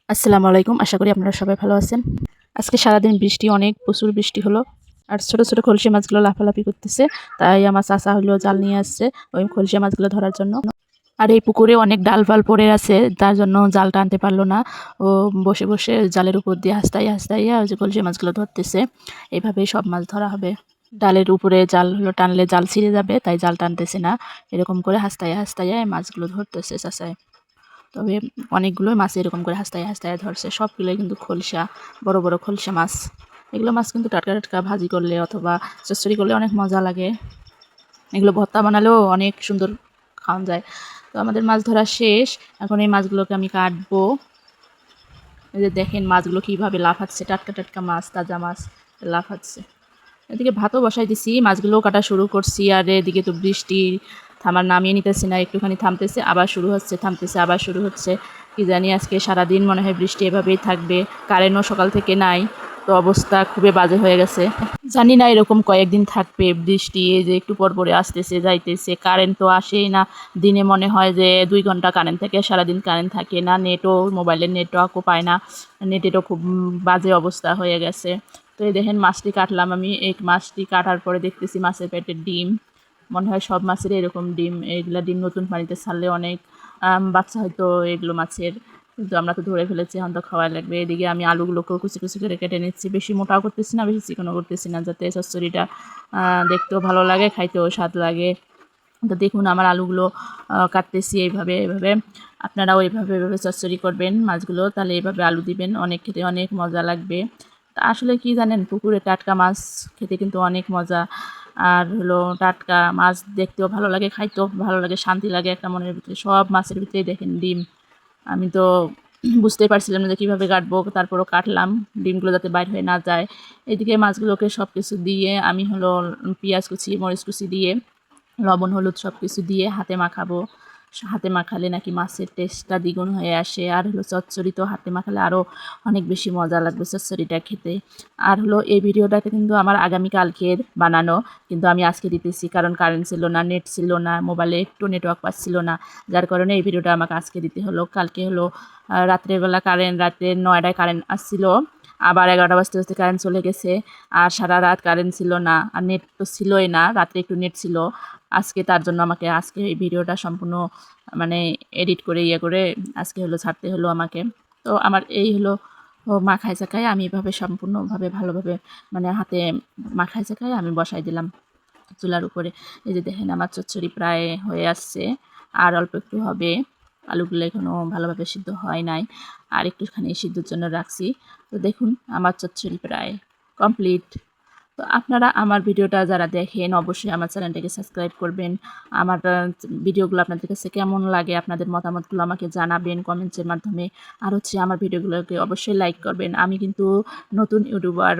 আসসালামু আলাইকুম। আশা করি আপনারা সবাই ভালো আছেন। আজকে সারাদিন বৃষ্টি, অনেক প্রচুর বৃষ্টি হলো। আর ছোট, ছোট খলসি মাছগুলো লাফালাফি করতেছে। তাই আমার চাচা হলো জাল নিয়ে আসছে ওই খলসি মাছগুলো ধরার জন্য। আর এই পুকুরে অনেক ডাল-ফাল পড়ে আছে, তার জন্য জালটা আনতে পারল না। ও বসে, বসে জালের উপর দিয়ে হাসতাইয়া, হাসতাইয়া ওই যে খলসি মাছগুলো ধরতেছে। এভাবেই সব মাছ ধরা হবে। ডালের উপরে জাল হলো টানলে জাল ছিঁড়ে যাবে, তাই জাল টানতেছে না। এরকম করে হাসতাইয়া, হাসতাইয়া এই মাছগুলো ধরতেছে চাচায়। তবে অনেকগুলোই মাছ এরকম করে হাসতায় হাসতায় ধরছে। সবগুলোই কিন্তু খলসা, বড় বড় খলসা মাছ। এগুলো মাছ কিন্তু টাটকা টাটকা ভাজি করলে অথবা চচ্চড়ি করলে অনেক মজা লাগে। এগুলো ভর্তা বানালেও অনেক সুন্দর খাওয়া যায়। তো আমাদের মাছ ধরা শেষ। এখন এই মাছগুলোকে আমি কাটবো। এই যে দেখেন মাছগুলো কীভাবে লাফাচ্ছে, টাটকা টাটকা মাছ, তাজা মাছ লাফাচ্ছে। এদিকে ভাতও বসাই দিছি, মাছগুলোও কাটা শুরু করছি। আর এদিকে তো বৃষ্টি থামার নামিয়ে নিতেছি না, একটুখানি থামতেছে আবার শুরু হচ্ছে, থামতেছে আবার শুরু হচ্ছে। কি জানি আজকে সারাদিন মনে হয় বৃষ্টি এভাবেই থাকবে। কারেন্টও সকাল থেকে নাই, তো অবস্থা খুবই বাজে হয়ে গেছে। জানি না এরকম কয়েকদিন থাকবে বৃষ্টি, এই যে একটু পর পরে আসতেছে যাইতেছে, কারেন্ট তো আসেই না। দিনে মনে হয় যে 2 ঘন্টা কারেন্ট থাকে, সারাদিন কারেন্ট থাকে না। নেটও, মোবাইলের নেটওয়ার্কও পায় না। নেটেরও খুব বাজে অবস্থা হয়ে গেছে। তো এই দেখেন মাছটি কাটলাম আমি। এই মাছটি কাটার পরে দেখতেছি মাছের পেটে ডিম। মনে হয় সব মাছেরই এরকম ডিম। এইগুলা ডিম নতুন পানিতে ছাড়লে অনেক বাচ্চা হয়তো এগুলো মাছের। কিন্তু আমরা তো ধরে ফেলেছি, এখন তো খাওয়া লাগবে। এদিকে আমি আলুগুলোকেও কুচি কুচি করে কেটে নিচ্ছি। বেশি মোটাও করতেছি না, বেশি চিকনও করতেছি না, যাতে চচ্চড়িটা দেখতেও ভালো লাগে, খাইতেও স্বাদ লাগে। তো দেখুন আমার আলুগুলো কাটতেছি এইভাবে এইভাবে। আপনারাও এইভাবে এভাবে চচ্চড়ি করবেন মাছগুলো, তাহলে এইভাবে আলু দিবেন, অনেক খেতে অনেক মজা লাগবে। তা আসলে কি জানেন, পুকুরে টাটকা মাছ খেতে কিন্তু অনেক মজা। আর হলো টাটকা মাছ দেখতেও ভালো লাগে, খাইতেও ভালো লাগে, শান্তি লাগে একটা মনের ভিতরে। সব মাছের ভিতরেই দেখেন ডিম। আমি তো বুঝতেই পারছিলাম না যে কীভাবে কাটবো, তারপরও কাটলাম ডিমগুলো যাতে বাইর হয়ে না যায়। এদিকে মাছগুলোকে সব কিছু দিয়ে আমি হলো পেঁয়াজ কুচি, মরিচ কুচি দিয়ে, লবণ হলুদ সব কিছু দিয়ে হাতে মাখাবো। হাতে মাখালে নাকি মাছের টেস্টটা দ্বিগুণ হয়ে আসে। আর হলো চচ্চড়ি তো হাতে মাখালে আরও অনেক বেশি মজা লাগবে চচ্চড়িটা খেতে। আর হলো এই ভিডিওটাতে কিন্তু আমার আগামীকালকের বানানো, কিন্তু আমি আজকে দিতেছি কারণ কারেন্ট ছিল না, নেট ছিল না, মোবাইলে একটু নেটওয়ার্ক পাচ্ছিল না। যার কারণে এই ভিডিওটা আমাকে আজকে দিতে হলো। কালকে হলো রাত্রেবেলা রাত্রে 9টায় কারেন্ট আসছিল, আবার 11টা বাজতে বাজতে কারেন্ট চলে গেছে। আর সারা রাত কারেন্ট ছিল না, আর নেট তো ছিলই না, রাত্রে একটু নেট ছিল। আজকে তার জন্য আমাকে আজকে এই ভিডিওটা সম্পূর্ণ মানে এডিট করে করে আজকে হলো ছাড়তে হলো আমাকে। তো আমার এই হলো মাখায় চাকায় আমি এভাবে সম্পূর্ণভাবে ভালোভাবে মানে হাতে মাখায় চাকায় আমি বসাই দিলাম চুলার উপরে। এই যে দেখেন আমার চচ্চড়ি প্রায় হয়ে আসছে, আর অল্প একটু হবে। আলুগুলো এখনও ভালোভাবে সিদ্ধ হয় নাই, আর একটুখানি সিদ্ধর জন্য রাখছি। তো দেখুন আমার চচ্চড়ি প্রায় কমপ্লিট। তো আপনারা আমার ভিডিওটা যারা দেখেন অবশ্যই আমার চ্যানেলটাকে সাবস্ক্রাইব করবেন। আমার ভিডিওগুলো আপনাদের কাছে কেমন লাগে, আপনাদের মতামতগুলো আমাকে জানাবেন কমেন্টসের মাধ্যমে। আর হচ্ছে আমার ভিডিওগুলোকে অবশ্যই লাইক করবেন। আমি কিন্তু নতুন ইউটিউবার,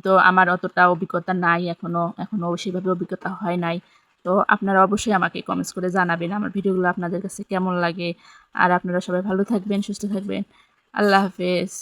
তো আমার অতটা অভিজ্ঞতা নাই এখনও সেভাবে অভিজ্ঞতা হয় নাই। তো আপনারা অবশ্যই আমাকে কমেন্টস করে জানাবেন আমার ভিডিওগুলো আপনাদের কাছে কেমন লাগে। আর আপনারা সবাই ভালো থাকবেন, সুস্থ থাকবেন। আল্লাহ হাফেজ।